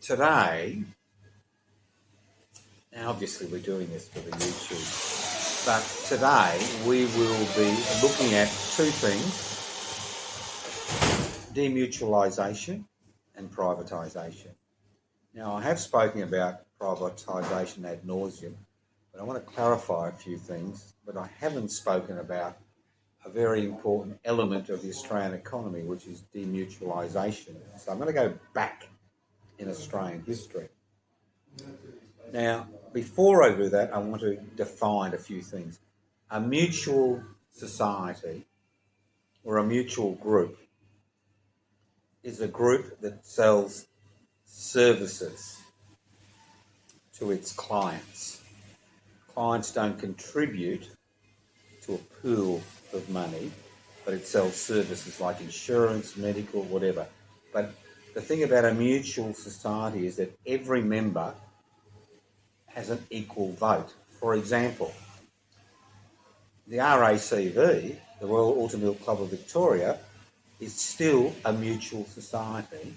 today, now obviously we're doing this for the YouTube, but today we will be looking at two things: demutualisation and privatisation. Now, I have spoken about privatisation ad nauseum, but I want to clarify a few things. But I haven't spoken about a very important element of the Australian economy, which is demutualisation. So I'm going to go back in Australian history. Now, before I do that, I want to define a few things. A mutual society or a mutual group is a group that sells services to its clients. Clients don't contribute to a pool of money, but it sells services like insurance, medical, whatever. But the thing about a mutual society is that every member has an equal vote. For example, the RACV, the Royal Automobile Club of Victoria, is still a mutual society,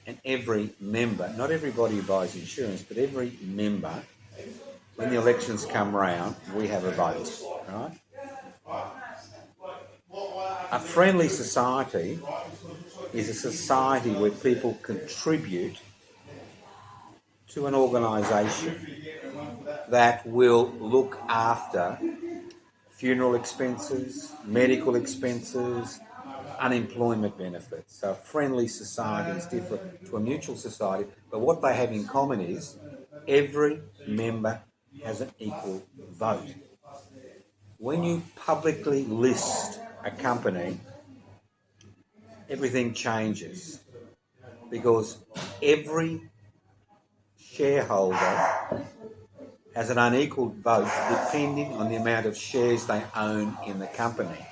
and every member, not everybody who buys insurance, but every member, when the elections come round, we have a vote, right? A friendly society is a society where people contribute to an organisation that will look after funeral expenses, medical expenses, unemployment benefits. So a friendly society is different to a mutual society, but what they have in common is every member has an equal vote. When you publicly list a company, everything changes because every shareholder has an unequal vote depending on the amount of shares they own in the company.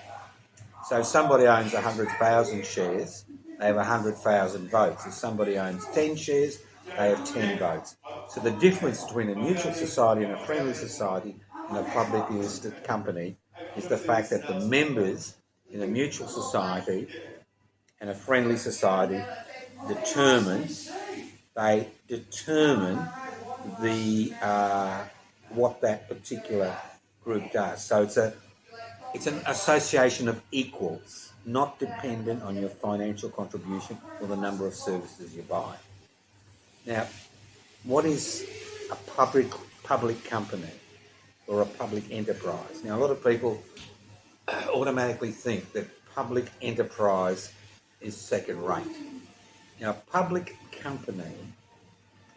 So if somebody owns 100,000 shares, they have 100,000 votes. If somebody owns 10 shares, they have 10 votes. So the difference between a mutual society and a friendly society and a publicly listed company is the fact that the members in a mutual society and a friendly society determine the what that particular group does. So it's an association of equals, not dependent on your financial contribution or the number of services you buy. Now, what is a public company or a public enterprise? Now, a lot of people automatically think that public enterprise is second rate. Now, a public company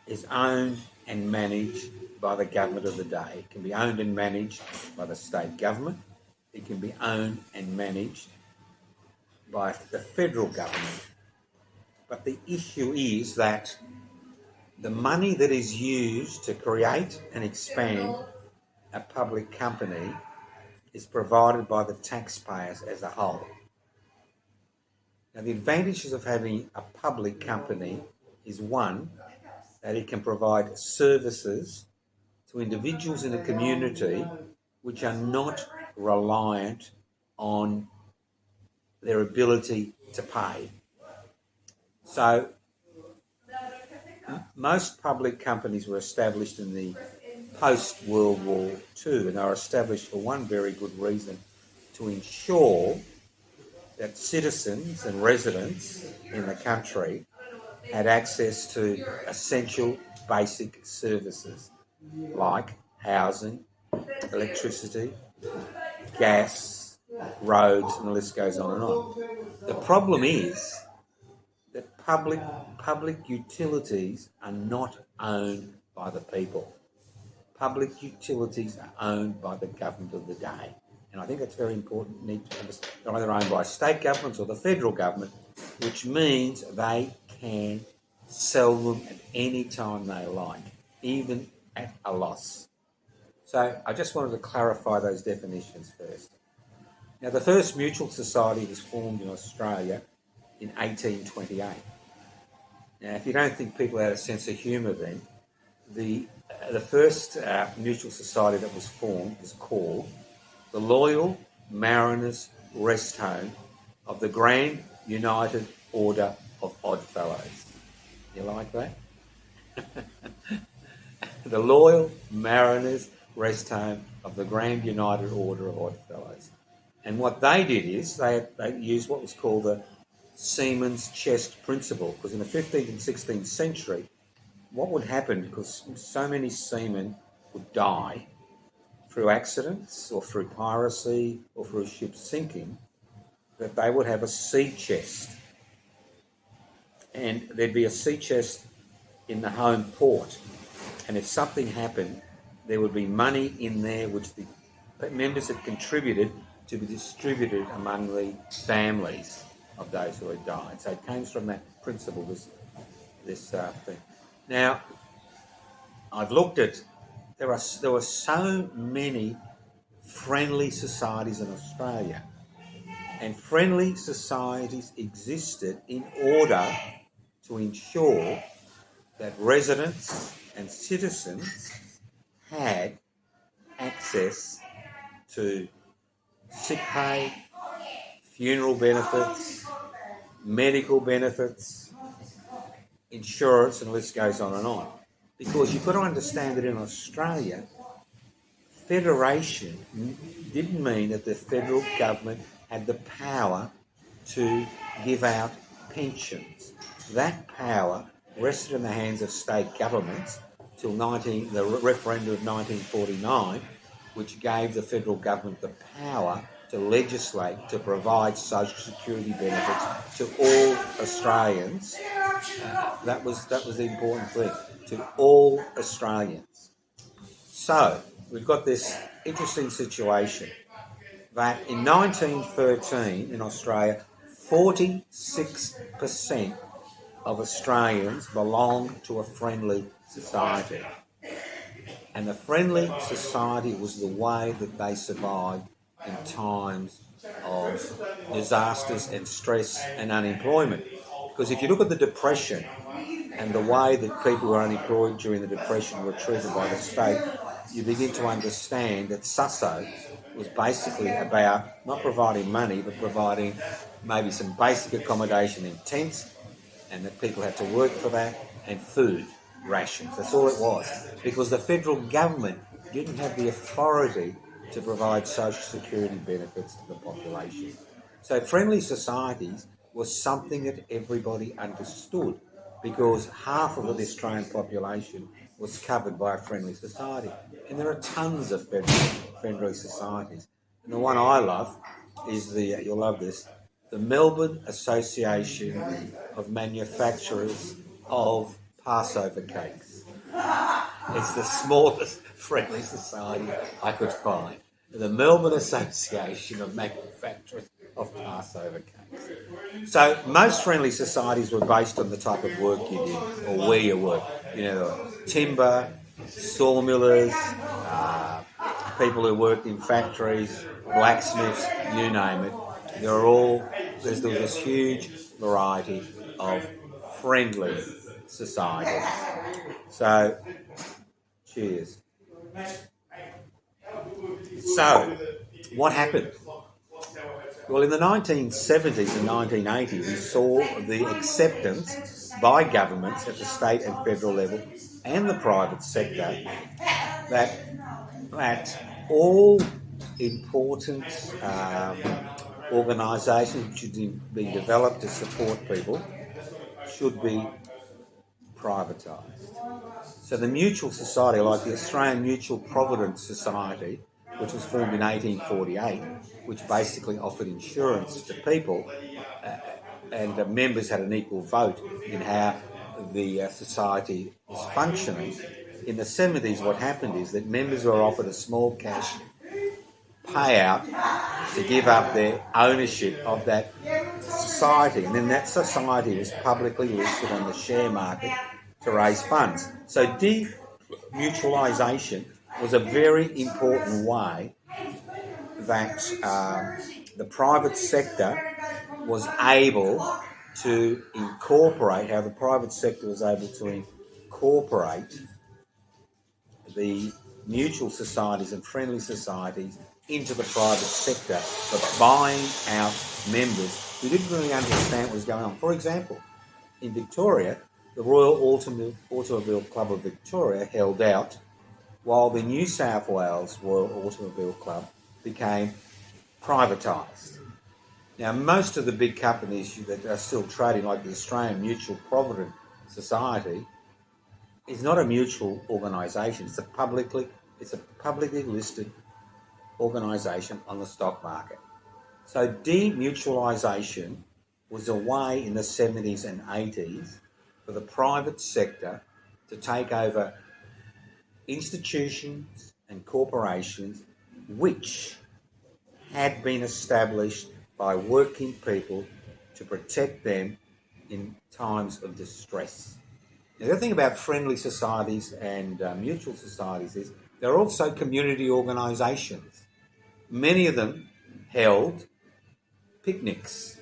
is owned and managed by the government of the day. It can be owned and managed by the state government. It can be owned and managed by the federal government. But the issue is that the money that is used to create and expand a public company is provided by the taxpayers as a whole. Now, the advantages of having a public company is, one, that it can provide services to individuals in a community which are not reliant on their ability to pay. So most public companies were established in the post-World War II, and they were established for one very good reason: to ensure that citizens and residents in the country had access to essential basic services like housing, electricity, gas, roads, and the list goes on and on. The problem is that public utilities are not owned by the people. Public utilities are owned by the government of the day. And I think that's very important. You need to understand they're either owned by state governments or the federal government, which means they can sell them at any time they like, even at a loss. So I just wanted to clarify those definitions first. Now, the first mutual society was formed in Australia in 1828. Now, if you don't think people had a sense of humour then, the first mutual society that was formed was called the Loyal Mariners Rest Home of the Grand United Order of Oddfellows. You like that? The Loyal Mariners Rest Home of the Grand United Order of Oddfellows. And what they did is they used what was called the seaman's chest principle, because in the 15th and 16th century, what would happen, because so many seamen would die through accidents or through piracy or through ships sinking, that they would have a sea chest. And there'd be a sea chest in the home port. And if something happened, there would be money in there which the members had contributed to be distributed among the families of those who had died. So it came from that principle, this thing. Now, I've looked at, there were so many friendly societies in Australia, and friendly societies existed in order to ensure that residents and citizens had access to sick pay, funeral benefits, medical benefits, insurance, and the list goes on and on. Because you've got to understand that in Australia, federation didn't mean that the federal government had the power to give out pensions. That power rested in the hands of state governments till the referendum of 1949, which gave the federal government the power to legislate to provide social security benefits to all Australians. That was the important thing, to all Australians. So we've got this interesting situation that in 1913 in Australia, 46% of Australians belonged to a friendly society. And the friendly society was the way that they survived in times of disasters and stress and unemployment. Because if you look at the Depression and the way that people who were unemployed during the Depression were treated by the state, you begin to understand that SUSO was basically about not providing money, but providing maybe some basic accommodation in tents, and that people had to work for that, and food rations. That's all it was. Because the federal government didn't have the authority to provide social security benefits to the population. So friendly societies was something that everybody understood, because half of the Australian population was covered by a friendly society. And there are tons of friendly societies. And the one I love is you'll love this, the Melbourne Association of Manufacturers of Passover Cakes. It's the smallest friendly society I could find. The Melbourne Association of Manufacturers of Passover Cakes. So most friendly societies were based on the type of work you did or where you worked. You know, timber, sawmillers, people who worked in factories, blacksmiths, you name it. There's this huge variety of friendly societies. So, cheers. So, what happened? Well, in the 1970s and 1980s, we saw the acceptance by governments at the state and federal level and the private sector that all important organisations which should be developed to support people should be privatised. So the mutual society, like the Australian Mutual Provident Society, which was formed in 1848, which basically offered insurance to people, and the members had an equal vote in how the society was functioning. In the 70s, what happened is that members were offered a small cash payout to give up their ownership of that society, and then that society was publicly listed on the share market to raise funds. So demutualisation was a very important way that the private sector was able to incorporate, how the private sector was able to incorporate the mutual societies and friendly societies into the private sector, but buying out members who didn't really understand what was going on. For example, in Victoria, the Royal Automobile Club of Victoria held out, while the New South Wales Royal Automobile Club became privatised. Now, most of the big companies that are still trading, like the Australian Mutual Provident Society, is not a mutual organisation. It's a publicly listed organisation on the stock market. So demutualisation was a way in the 70s and 80s for the private sector to take over institutions and corporations which had been established by working people to protect them in times of distress. Now, the other thing about friendly societies and mutual societies is they're also community organisations. Many of them held picnics,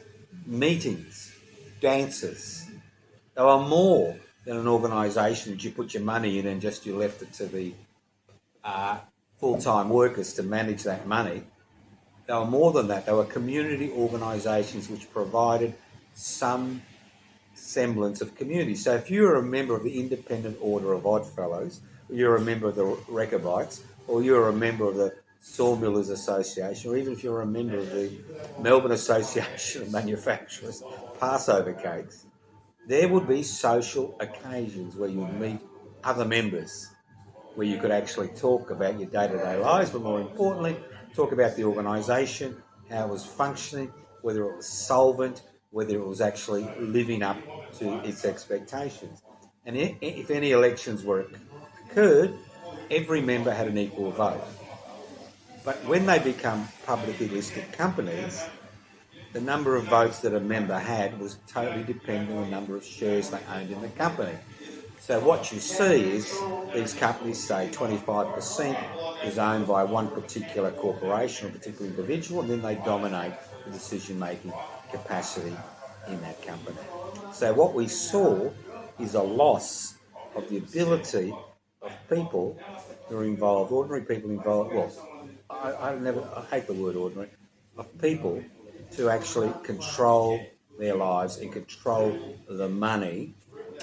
meetings, dances. They were more than an organisation that you put your money in and just you left it to the full-time workers to manage that money. They were more than that. They were community organisations which provided some semblance of community. So if you're a member of the Independent Order of Oddfellows, or you're a member of the Rechabites, or you're a member of the Sawmillers Association, or even if you're a member of the Melbourne Association of Manufacturers, Passover cakes, there would be social occasions where you meet other members, where you could actually talk about your day-to-day lives, but more importantly, talk about the organisation, how it was functioning, whether it was solvent, whether it was actually living up to its expectations. And if any elections occurred, every member had an equal vote. But when they become publicly listed companies, the number of votes that a member had was totally dependent on the number of shares they owned in the company. So what you see is these companies say 25% is owned by one particular corporation or particular individual, and then they dominate the decision-making capacity in that company. So what we saw is a loss of the ability of people who are involved, ordinary people involved, well, I hate the word ordinary, of people to actually control their lives and control the money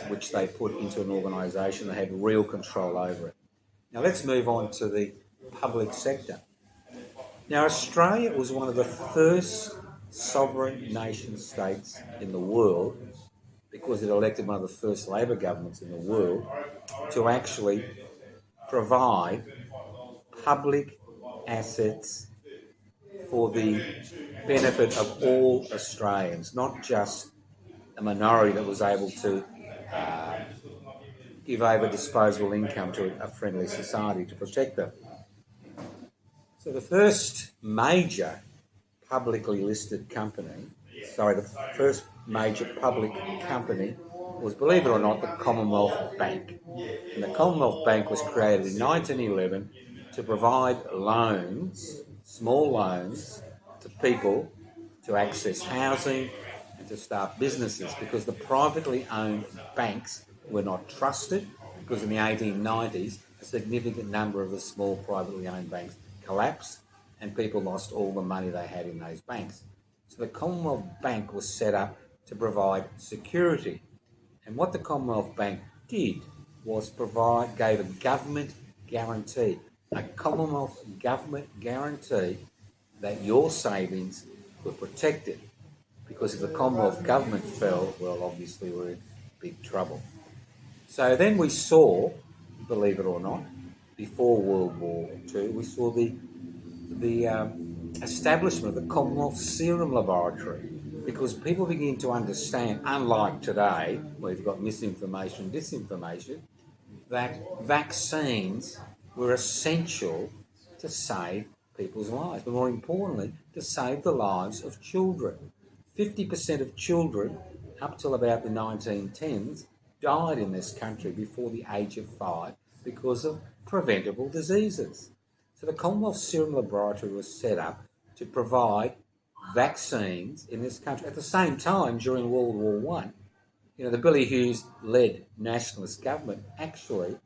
which they put into an organisation. They had real control over it. Now let's move on to the public sector. Now Australia was one of the first sovereign nation states in the world, because it elected one of the first Labor governments in the world, to actually provide public assets for the benefit of all Australians, not just a minority that was able to give over disposable income to a friendly society to protect them. So the first major publicly listed company, the first major public company was, believe it or not, the Commonwealth Bank. And the Commonwealth Bank was created in 1911 to provide loans, small loans, to people to access housing and to start businesses, because the privately owned banks were not trusted, because in the 1890s a significant number of the small privately owned banks collapsed and people lost all the money they had in those banks. So the Commonwealth Bank was set up to provide security. And what the Commonwealth Bank did was gave a government guarantee, a Commonwealth government guarantee that your savings were protected. Because if the Commonwealth government fell, well, obviously we're in big trouble. So then we saw, believe it or not, before World War II, we saw the establishment of the Commonwealth Serum Laboratory, because people begin to understand, unlike today, where you've got misinformation and disinformation, that vaccines were essential to save people's lives, but more importantly, to save the lives of children. 50% of children, up till about the 1910s, died in this country before the age of 5 because of preventable diseases. So the Commonwealth Serum Laboratory was set up to provide vaccines in this country. At the same time, during World War I, the Billy Hughes-led nationalist government actually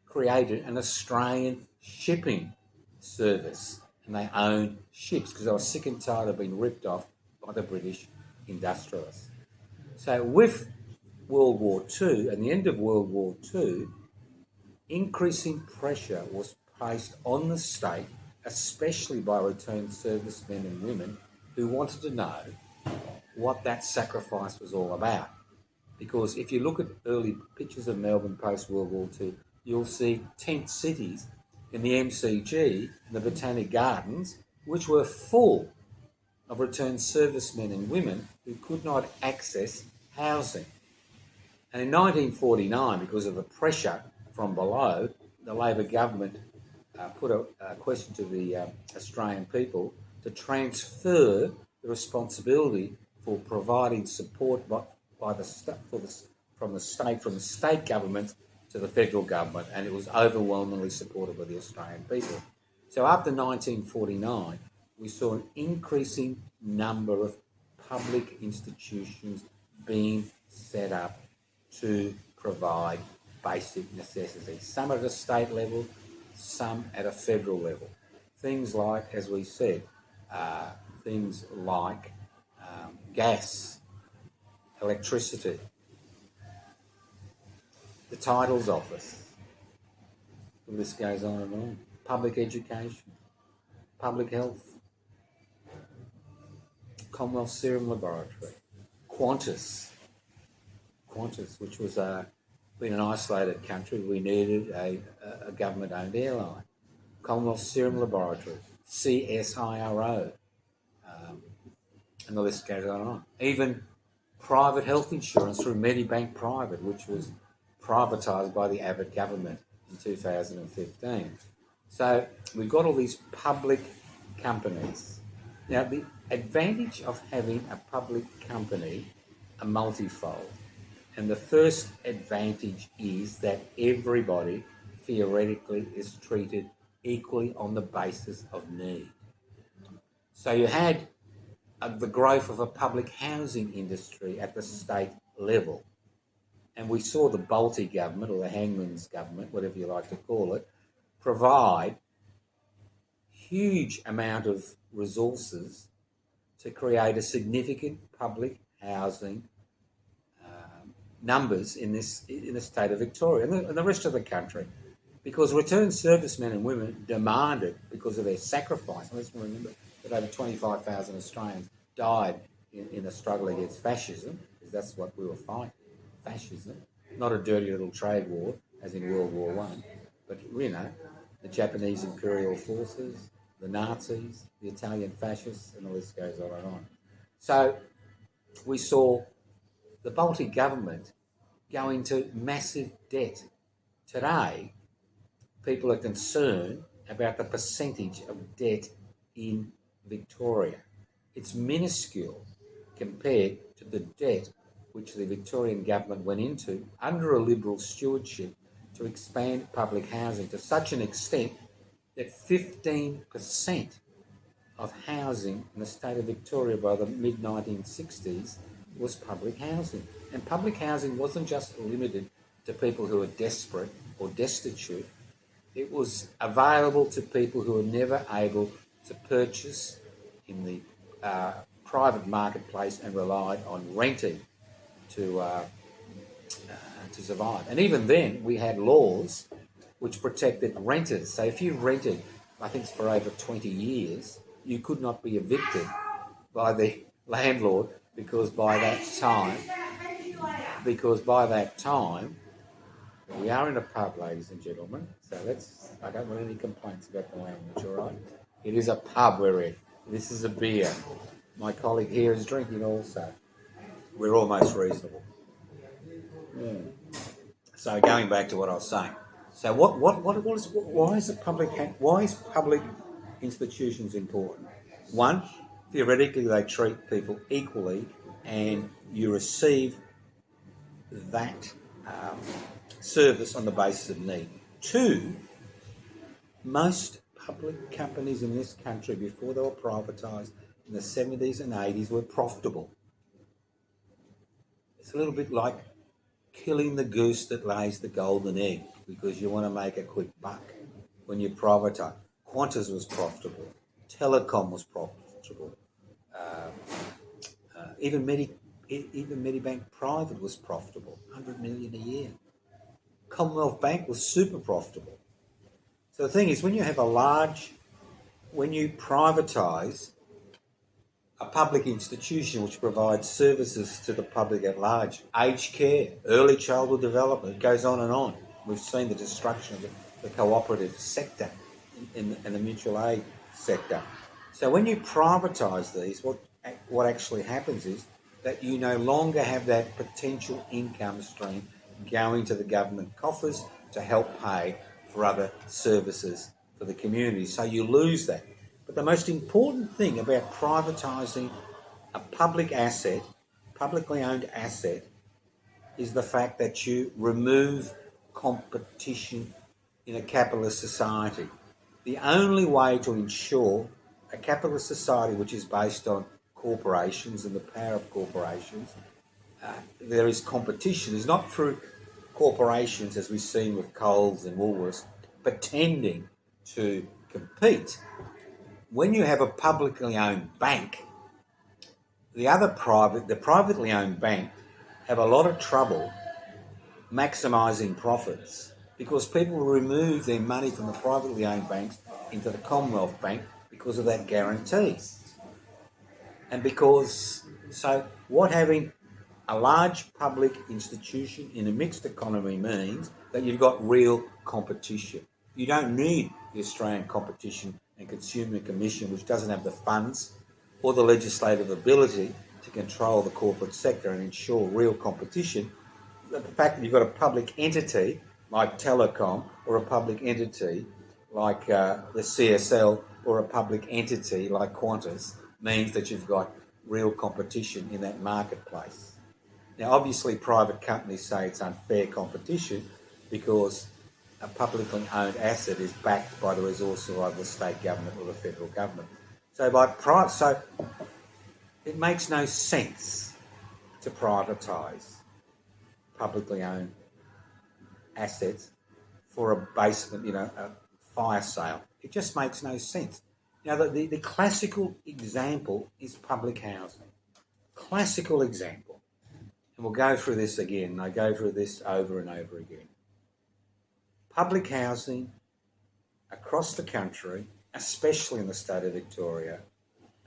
created an Australian shipping service, and they owned ships because they were sick and tired of being ripped off by the British industrialists. So with World War II and the end of World War II, increasing pressure was placed on the state, especially by returned servicemen and women who wanted to know what that sacrifice was all about. Because if you look at early pictures of Melbourne post-World War II, you'll see tent cities in the MCG, the Botanic Gardens, which were full of returned servicemen and women who could not access housing. And in 1949, because of the pressure from below, the Labor government put a question to the Australian people to transfer the responsibility for providing support from the state government to the federal government, and it was overwhelmingly supported by the Australian people. So after 1949, we saw an increasing number of public institutions being set up to provide basic necessities, some at a state level, some at a federal level. Things like, as we said, things like gas, electricity, the titles office, the list goes on and on, public education, public health, Commonwealth Serum Laboratory, Qantas, which was being an isolated country, we needed a government-owned airline. Commonwealth Serum Laboratory, CSIRO, and the list goes on and on. Even private health insurance through Medibank Private, which was privatised by the Abbott government in 2015. So we've got all these public companies. Now, the advantage of having a public company are multifold. And the first advantage is that everybody theoretically is treated equally on the basis of need. So you had the growth of a public housing industry at the state level. And we saw the Bolte government, or the Hangman's government, whatever you like to call it, provide huge amount of resources to create a significant public housing numbers in the state of Victoria and the rest of the country, because returned servicemen and women demanded, because of their sacrifice, let's remember that over 25,000 Australians died in the struggle against fascism, because that's what we were fighting, fascism, not a dirty little trade war as in World War One, but the Japanese imperial forces, the Nazis, the Italian fascists, and the list goes on and on. So we saw the Bolte government go into massive debt. Today, people are concerned about the percentage of debt in Victoria. It's minuscule compared to the debt which the Victorian government went into under a Liberal stewardship to expand public housing to such an extent that 15% of housing in the state of Victoria by the mid-1960s was public housing. And public housing wasn't just limited to people who were desperate or destitute. It was available to people who were never able to purchase in the private marketplace and relied on renting to survive. And even then, we had laws which protected renters. So if you rented, I think it's for over 20 years, you could not be evicted by the landlord because by that time, we are in a pub, ladies and gentlemen, so I don't want any complaints about the language, all right? It is a pub we're in. This is a beer. My colleague here is drinking also. We're almost reasonable. So going back to what I was saying. So why is public institutions important? One, theoretically they treat people equally and you receive that service on the basis of need. Two, most public companies in this country before they were privatised in the 70s and 80s were profitable. It's a little bit like killing the goose that lays the golden egg because you want to make a quick buck when you privatise. Qantas was profitable. Telecom was profitable. Even even Medibank Private was profitable, 100 million a year. Commonwealth Bank was super profitable. So the thing is, when you privatise a public institution which provides services to the public at large, aged care, early childhood development, it goes on and on. We've seen the destruction of the cooperative sector in the mutual aid sector. So when you privatise these, what actually happens is that you no longer have that potential income stream going to the government coffers to help pay for other services for the community. So you lose that. But the most important thing about privatising a public asset, publicly owned asset, is the fact that you remove competition in a capitalist society. The only way to ensure a capitalist society which is based on corporations and the power of corporations, there is competition, is not through corporations, as we've seen with Coles and Woolworths, pretending to compete. When you have a publicly owned bank, the privately owned bank have a lot of trouble maximising profits because people remove their money from the privately owned banks into the Commonwealth Bank because of that guarantee. And what having a large public institution in a mixed economy means that you've got real competition. You don't need the Australian Competition and Consumer Commission, which doesn't have the funds or the legislative ability to control the corporate sector and ensure real competition. The fact that you've got a public entity like Telecom or a public entity like the CSL or a public entity like Qantas means that you've got real competition in that marketplace. Now, obviously, private companies say it's unfair competition because a publicly owned asset is backed by the resources of either the state government or the federal government. So it makes no sense to privatise publicly owned assets for a a fire sale. It just makes no sense. Now, the classical example is public housing. Classical example. And we'll go through this again. I go through this over and over again. Public housing across the country, especially in the state of Victoria,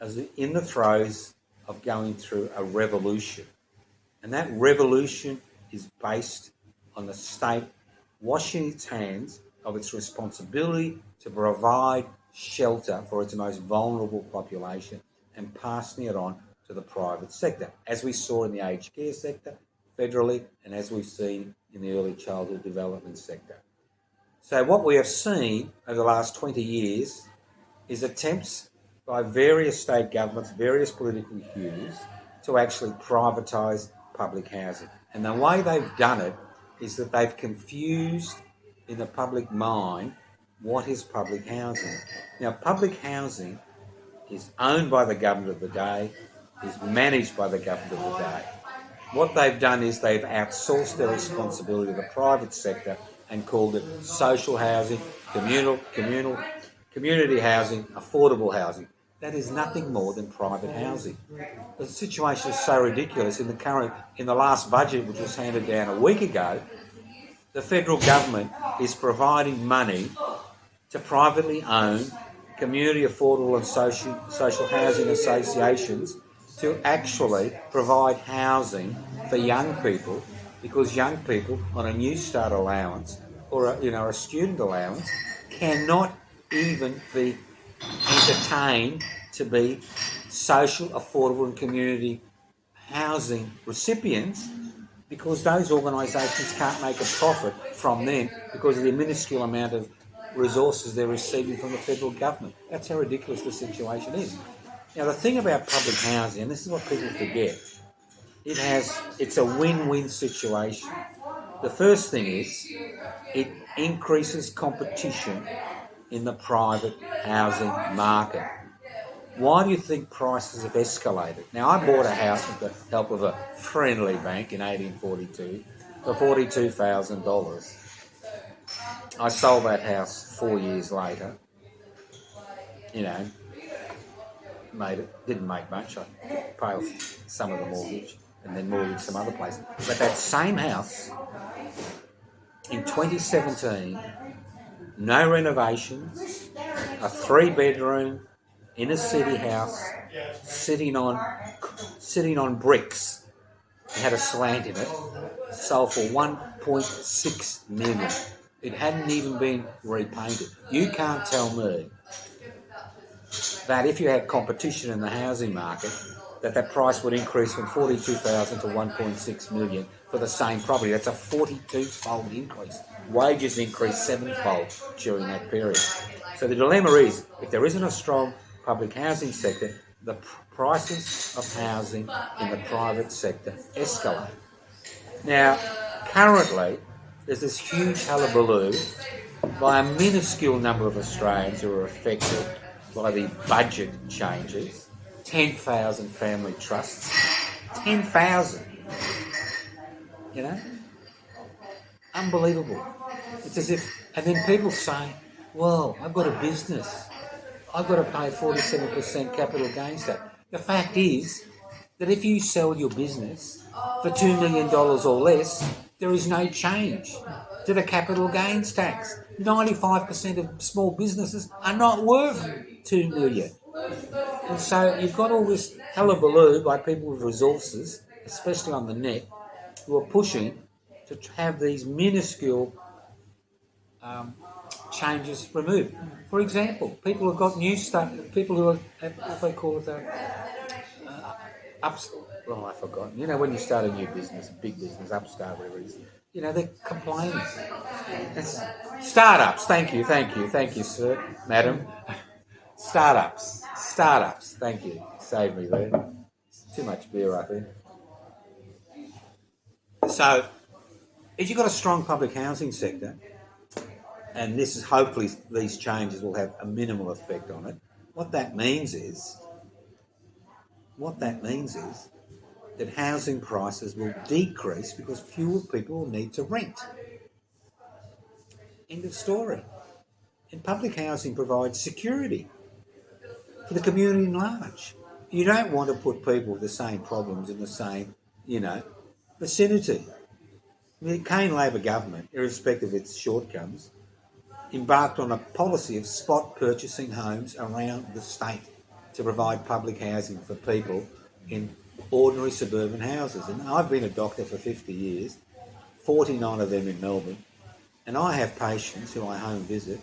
is in the throes of going through a revolution. And that revolution is based on the state washing its hands of its responsibility to provide shelter for its most vulnerable population and passing it on to the private sector, as we saw in the aged care sector federally and as we've seen in the early childhood development sector. So what we have seen over the last 20 years is attempts by various state governments, various political hues, to actually privatise public housing. And the way they've done it is that they've confused in the public mind what is public housing. Now, public housing is owned by the government of the day, is managed by the government of the day. What they've done is they've outsourced their responsibility to the private sector and called it social housing, community housing, affordable housing. That is nothing more than private housing. The situation is so ridiculous. In the last budget, which was handed down a week ago, the federal government is providing money to privately owned community affordable and social housing associations to actually provide housing for young people, because young people on a New Start allowance or a student allowance cannot even be entertained to be social, affordable and community housing recipients, because those organisations can't make a profit from them because of the minuscule amount of resources they're receiving from the federal government. That's how ridiculous the situation is. Now, the thing about public housing, and this is what people forget, it's a win-win situation. The first thing is it increases competition in the private housing market. Why do you think prices have escalated? Now, I bought a house with the help of a friendly bank in 1842 for $42,000. I sold that house 4 years later. Didn't make much. I paid off some of the mortgage. and then more in some other places. But that same house in 2017, no renovations, a 3-bedroom inner city house sitting on bricks. It had a slant in it, sold for 1.6 million. It hadn't even been repainted. You can't tell me that if you had competition in the housing market, that price would increase from 42,000 to 1.6 million for the same property. That's a 42-fold increase. Wages increased 7-fold during that period. So the dilemma is, if there isn't a strong public housing sector, the prices of housing in the private sector escalate. Now, currently, there's this huge hullabaloo by a minuscule number of Australians who are affected by the budget changes. 10,000 family trusts. 10,000. You know? Unbelievable. It's as if, and then people say, well, I've got a business. I've got to pay 47% capital gains tax. The fact is that if you sell your business for $2 million or less, there is no change to the capital gains tax. 95% of small businesses are not worth $2 million. And so you've got all this hullabaloo by people with resources, especially on the net, who are pushing to have these minuscule changes removed. For example, people who've got new stuff, people who are, what they call it, I've forgotten. You know, when you start a new business, a big business, upstart, whatever it is, you know, they're complaining. Startups, thank you, sir, madam. Startups, thank you. Save me there. Too much beer up here. So, if you've got a strong public housing sector, and this is hopefully these changes will have a minimal effect on it, what that means is that housing prices will decrease because fewer people will need to rent. End of story. And public housing provides security for the community in large. You don't want to put people with the same problems in the same, vicinity. I mean, the Kane Labor government, irrespective of its shortcomings, embarked on a policy of spot purchasing homes around the state to provide public housing for people in ordinary suburban houses. And I've been a doctor for 50 years, 49 of them in Melbourne, and I have patients who I home visit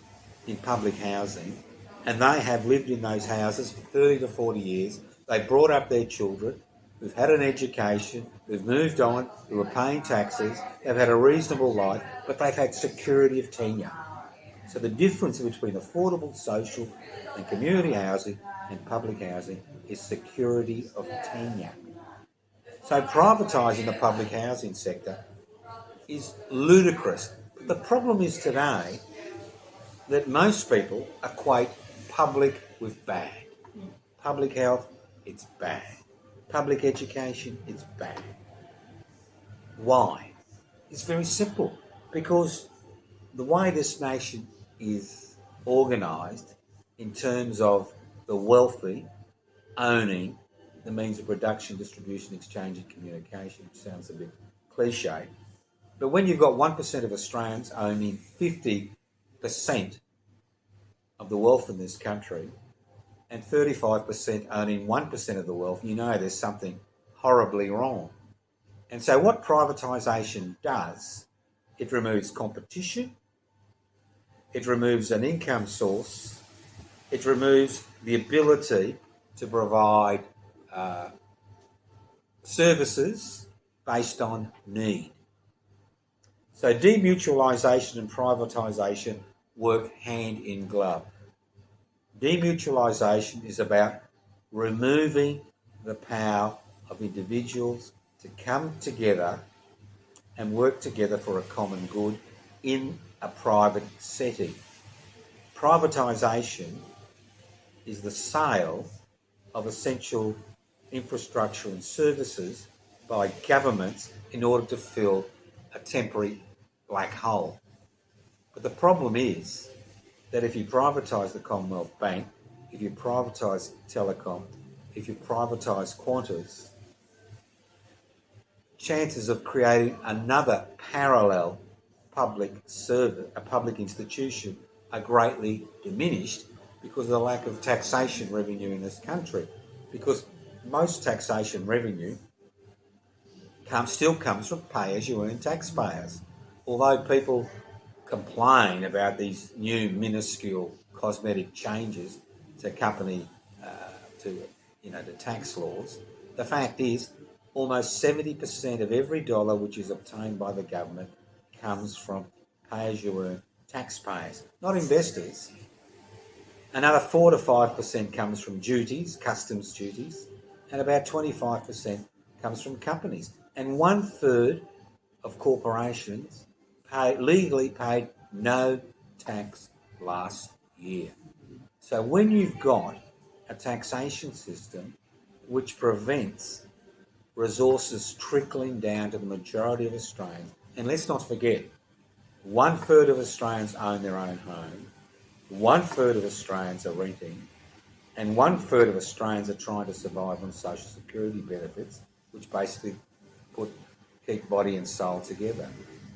in public housing, and they have lived in those houses for 30 to 40 years. They brought up their children, who've had an education, who've moved on, who are paying taxes, they've had a reasonable life, but they've had security of tenure. So the difference between affordable social and community housing and public housing is security of tenure. So privatising the public housing sector is ludicrous. But the problem is today that most people equate public with bad. Public health, it's bad. Public education, it's bad. Why? It's very simple. Because the way this nation is organised in terms of the wealthy owning the means of production, distribution, exchange and communication, which sounds a bit cliche, but when you've got 1% of Australians owning 50% of the wealth in this country and 35% owning 1% of the wealth, you know there's something horribly wrong. And so what privatisation does, it removes competition, it removes an income source, it removes the ability to provide services based on need. So demutualisation and privatisation work hand in glove. Demutualisation is about removing the power of individuals to come together and work together for a common good in a private setting. Privatisation is the sale of essential infrastructure and services by governments in order to fill a temporary black hole. But the problem is that if you privatise the Commonwealth Bank, if you privatise Telecom, if you privatise Qantas, chances of creating another parallel public service, a public institution, are greatly diminished because of the lack of taxation revenue in this country. Because most taxation revenue still comes from pay-as-you-earn taxpayers. Although people complain about these new minuscule cosmetic changes to company to the tax laws, the fact is almost 70% of every dollar which is obtained by the government comes from pay-as-you-earn taxpayers, not investors. Another 4 to 5% comes from duties, customs duties, and about 25% comes from companies. And 1/3 of corporations legally paid no tax last year. So when you've got a taxation system which prevents resources trickling down to the majority of Australians, and let's not forget, 1/3 of Australians own their own home, 1/3 of Australians are renting, and 1/3 of Australians are trying to survive on social security benefits, which basically keep body and soul together.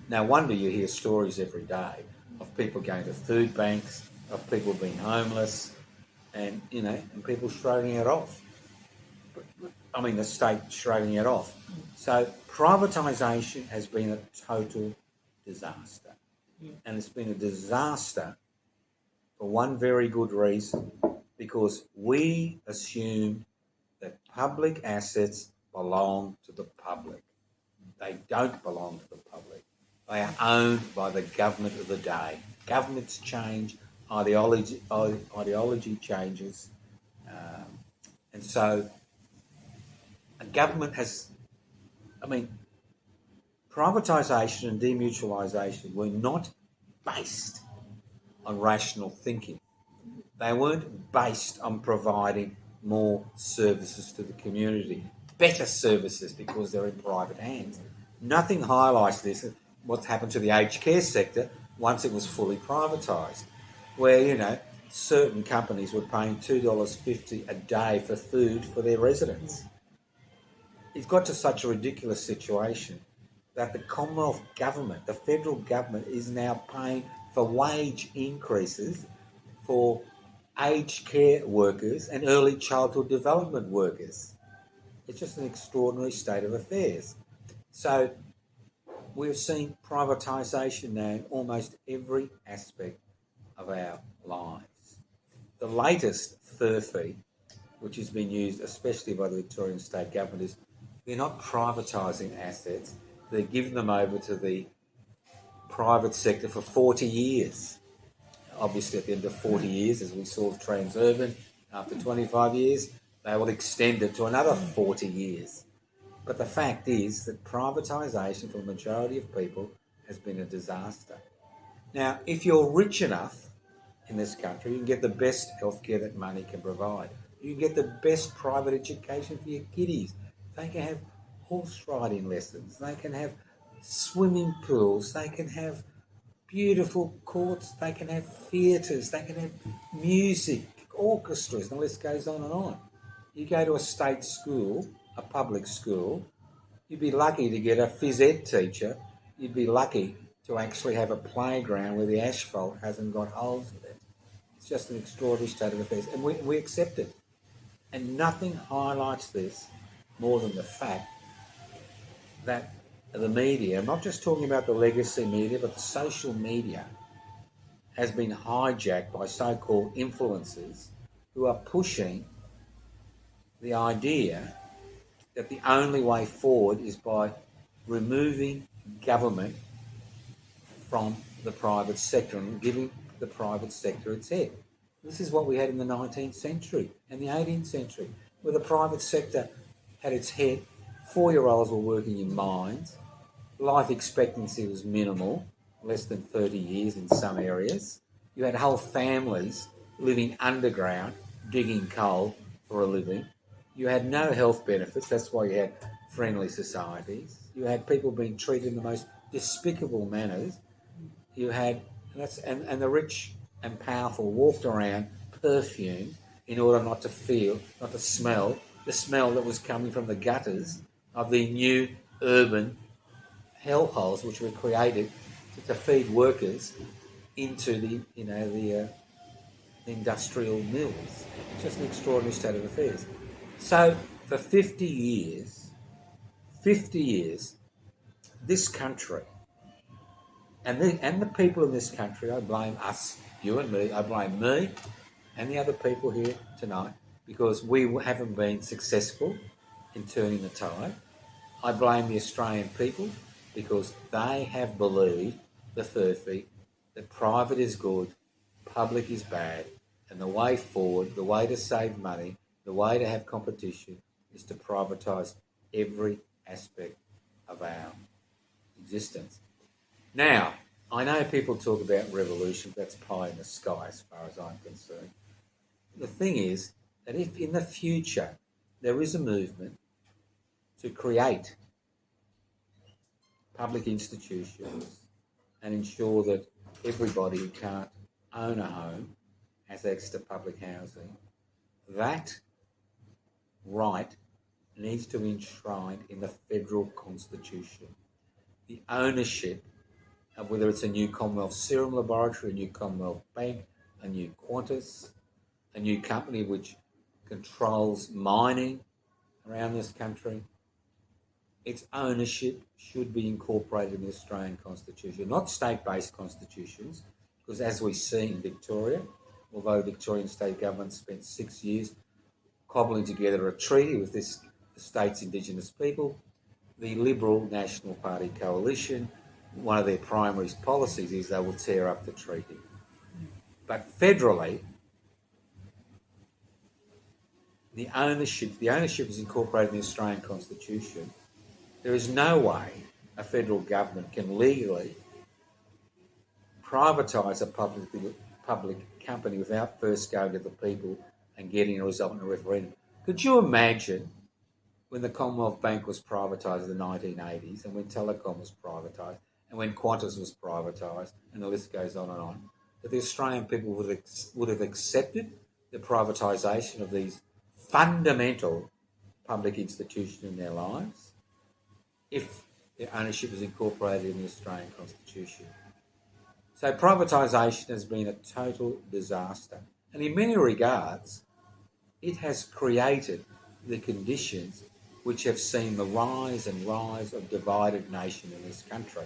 No wonder you hear stories every day of people going to food banks, of people being homeless, and people shrugging it off. I mean, the state shrugging it off. So privatisation has been a total disaster, and it's been a disaster for one very good reason, because we assumed that public assets belong to the public. They don't belong to the public. They are owned by the government of the day. Governments change, ideology changes, and so a government has, privatisation and demutualisation were not based on rational thinking. They weren't based on providing more services to the community, better services because they're in private hands. Nothing highlights this, what's happened to the aged care sector once it was fully privatised, where, certain companies were paying $2.50 a day for food for their residents. It's got to such a ridiculous situation that the Commonwealth government, the federal government, is now paying for wage increases for aged care workers and early childhood development workers. It's just an extraordinary state of affairs. So we've seen privatisation now in almost every aspect of our lives. The latest furphy, which has been used especially by the Victorian state government, is they're not privatising assets, they're giving them over to the private sector for 40 years. Obviously, at the end of 40 years, as we saw with Transurban, after 25 years, they will extend it to another 40 years. But the fact is that privatisation for the majority of people has been a disaster. Now, if you're rich enough in this country, you can get the best healthcare that money can provide. You can get the best private education for your kiddies. They can have horse riding lessons. They can have swimming pools. They can have beautiful courts. They can have theatres. They can have music, orchestras, and the list goes on and on. You go to a state school, a public school, you'd be lucky to get a phys ed teacher. You'd be lucky to actually have a playground where the asphalt hasn't got holes in it. It's just an extraordinary state of affairs, and we accept it. And nothing highlights this more than the fact that the media, I'm not just talking about the legacy media, but the social media, has been hijacked by so-called influencers who are pushing the idea that the only way forward is by removing government from the private sector and giving the private sector its head. This is what we had in the 19th century and the 18th century, where the private sector had its head. 4-year-olds were working in mines. Life expectancy was minimal, less than 30 years in some areas. You had whole families living underground, digging coal for a living. You had no health benefits. That's why you had friendly societies. You had people being treated in the most despicable manners. You had, and the rich and powerful walked around perfumed in order not to smell the smell that was coming from the gutters of the new urban hellholes which were created to feed workers into the industrial mills. It's just an extraordinary state of affairs. So for 50 years, this country and the people in this country, I blame us, you and me, I blame me and the other people here tonight because we haven't been successful in turning the tide. I blame the Australian people because they have believed the furphy that private is good, public is bad, and the way forward, the way to save money, the way to have competition is to privatise every aspect of our existence. Now, I know people talk about revolution, that's pie in the sky as far as I'm concerned. The thing is that if in the future there is a movement to create public institutions and ensure that everybody who can't own a home has access to public housing, that right needs to be enshrined in the federal constitution. The ownership of whether it's a new Commonwealth Serum Laboratory, a new Commonwealth Bank, a new Qantas, a new company which controls mining around this country, its ownership should be incorporated in the Australian Constitution, not state-based constitutions, because as we see in Victoria, although the Victorian state government spent 6 years cobbling together a treaty with the state's Indigenous people, the Liberal National Party coalition, one of their primary policies is they will tear up the treaty. But federally, the ownership is incorporated in the Australian Constitution. There is no way a federal government can legally privatise a public company without first going to the people and getting a result in a referendum. Could you imagine when the Commonwealth Bank was privatised in the 1980s and when Telecom was privatised and when Qantas was privatised and the list goes on, that the Australian people would have accepted the privatisation of these fundamental public institutions in their lives if their ownership is incorporated in the Australian Constitution. So privatisation has been a total disaster. And in many regards, it has created the conditions which have seen the rise and rise of divided nation in this country.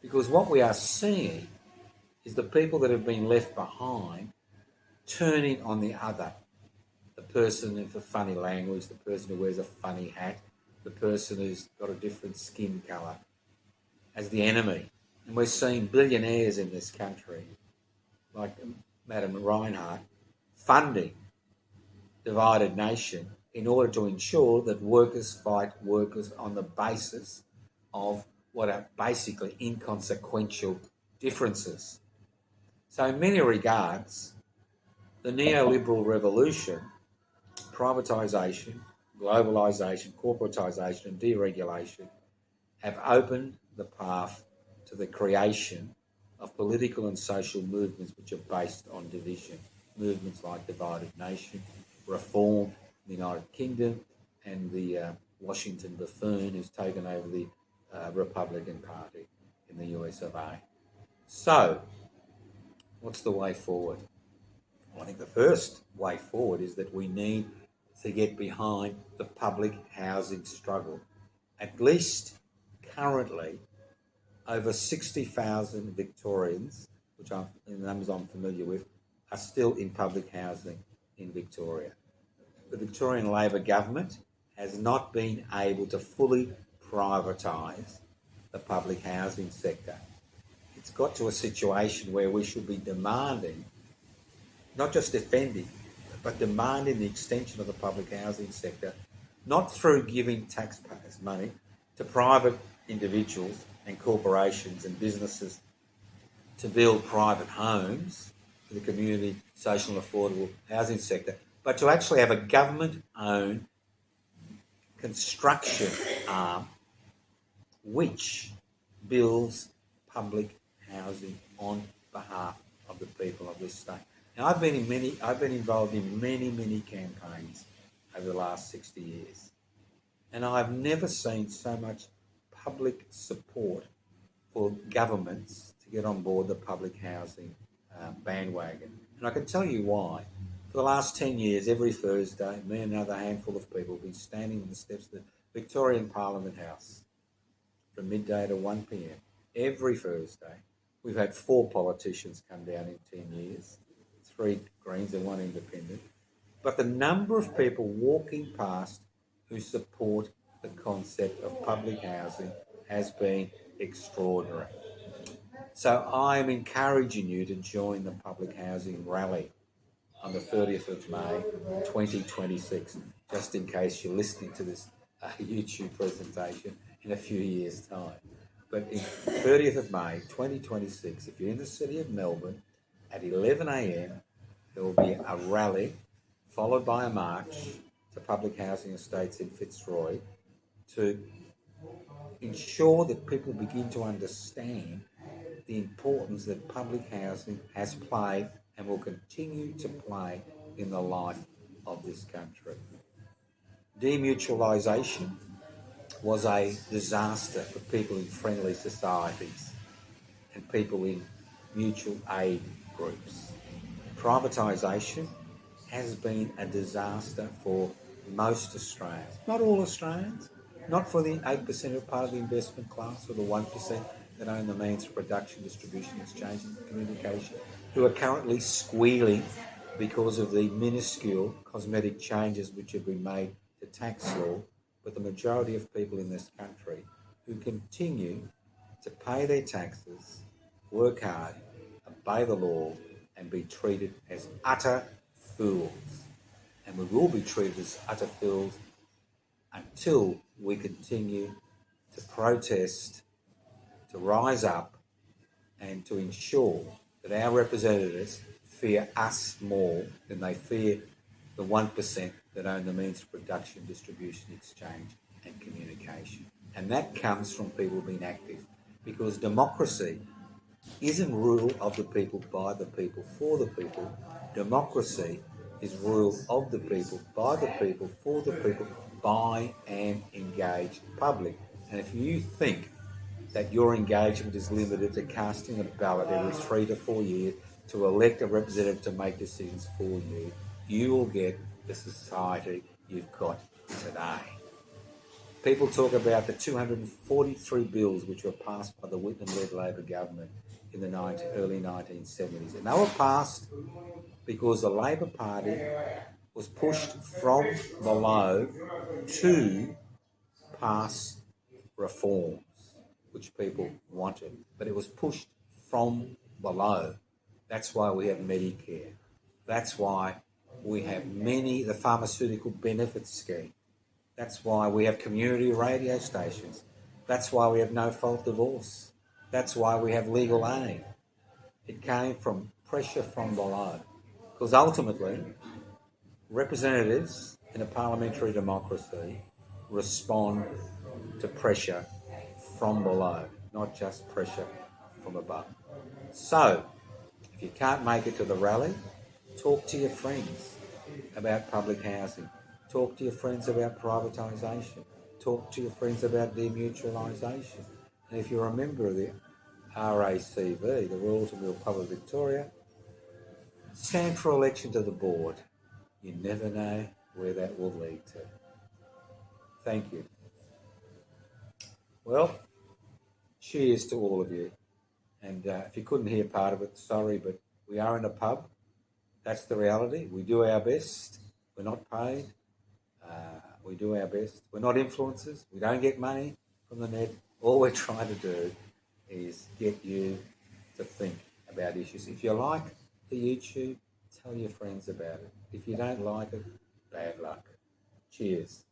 Because what we are seeing is the people that have been left behind turning on the other. The person with a funny language, the person who wears a funny hat, the person who's got a different skin colour as the enemy. And we're seeing billionaires in this country, like Madam Reinhardt, funding divided nation in order to ensure that workers fight workers on the basis of what are basically inconsequential differences. So in many regards, the neoliberal revolution, privatisation, globalisation, corporatisation and deregulation have opened the path to the creation of political and social movements which are based on division. Movements like Divided Nation, Reform in the United Kingdom, and the Washington buffoon who's taken over the Republican Party in the US of A. So, what's the way forward? Well, I think the first way forward is that we need to get behind the public housing struggle. At least currently, over 60,000 Victorians, which are the numbers I'm familiar with, are still in public housing in Victoria. The Victorian Labor government has not been able to fully privatise the public housing sector. It's got to a situation where we should be demanding, not just defending, but demanding the extension of the public housing sector, not through giving taxpayers money to private individuals and corporations and businesses to build private homes for the community, social and affordable housing sector, but to actually have a government-owned construction arm which builds public housing on behalf of the people of this state. Now, I've been involved in many campaigns over the last 60 years. And I've never seen so much public support for governments to get on board the public housing bandwagon. And I can tell you why. For the last 10 years, every Thursday, me and another handful of people have been standing on the steps of the Victorian Parliament House from midday to 1 p.m. every Thursday. We've had 4 politicians come down in 10 years, 3 Greens and 1 Independent. But the number of people walking past who support the concept of public housing has been extraordinary. So I am encouraging you to join the public housing rally on the 30th of May 2026, just in case you're listening to this YouTube presentation in a few years' time. But in 30th of May 2026, if you're in the city of Melbourne, at 11 a.m, there will be a rally followed by a march to public housing estates in Fitzroy to ensure that people begin to understand the importance that public housing has played and will continue to play in the life of this country. Demutualisation was a disaster for people in friendly societies and people in mutual aid groups. Privatisation has been a disaster for most Australians. Not all Australians, not for the 8% of part of the investment class or the 1% that own the means of production, distribution, exchange and communication, who are currently squealing because of the minuscule cosmetic changes which have been made to tax law, but the majority of people in this country who continue to pay their taxes, work hard, obey the law, and be treated as utter fools. And we will be treated as utter fools until we continue to protest, to rise up, and to ensure that our representatives fear us more than they fear the 1% that own the means of production, distribution, exchange, and communication. And that comes from people being active, because democracy isn't rule of the people, by the people, for the people. Democracy is rule of the people, by the people, for the people, by an engaged public. And if you think that your engagement is limited to casting a ballot every 3 to 4 years to elect a representative to make decisions for you, you will get the society you've got today. People talk about the 243 bills which were passed by the Whitlam-led Labor government in the early 1970s. And they were passed because the Labor Party was pushed from below to pass reforms which people wanted. But it was pushed from below. That's why we have Medicare. That's why we have the pharmaceutical benefits scheme. That's why we have community radio stations. That's why we have no-fault divorce. That's why we have legal aid. It came from pressure from below. Because ultimately, representatives in a parliamentary democracy respond to pressure from below, not just pressure from above. So, if you can't make it to the rally, talk to your friends about public housing. Talk to your friends about privatisation. Talk to your friends about demutualisation. And if you're a member of the RACV, the Royal Automobile Club of Victoria, stand for election to the board. You never know where that will lead to. Thank you. Well, cheers to all of you. And if you couldn't hear part of it, sorry, but we are in a pub. That's the reality. We do our best. We're not paid. We do our best. We're not influencers. We don't get money from the net. All we're trying to do is get you to think about issues. If you like the YouTube, tell your friends about it. If you don't like it, bad luck. Cheers.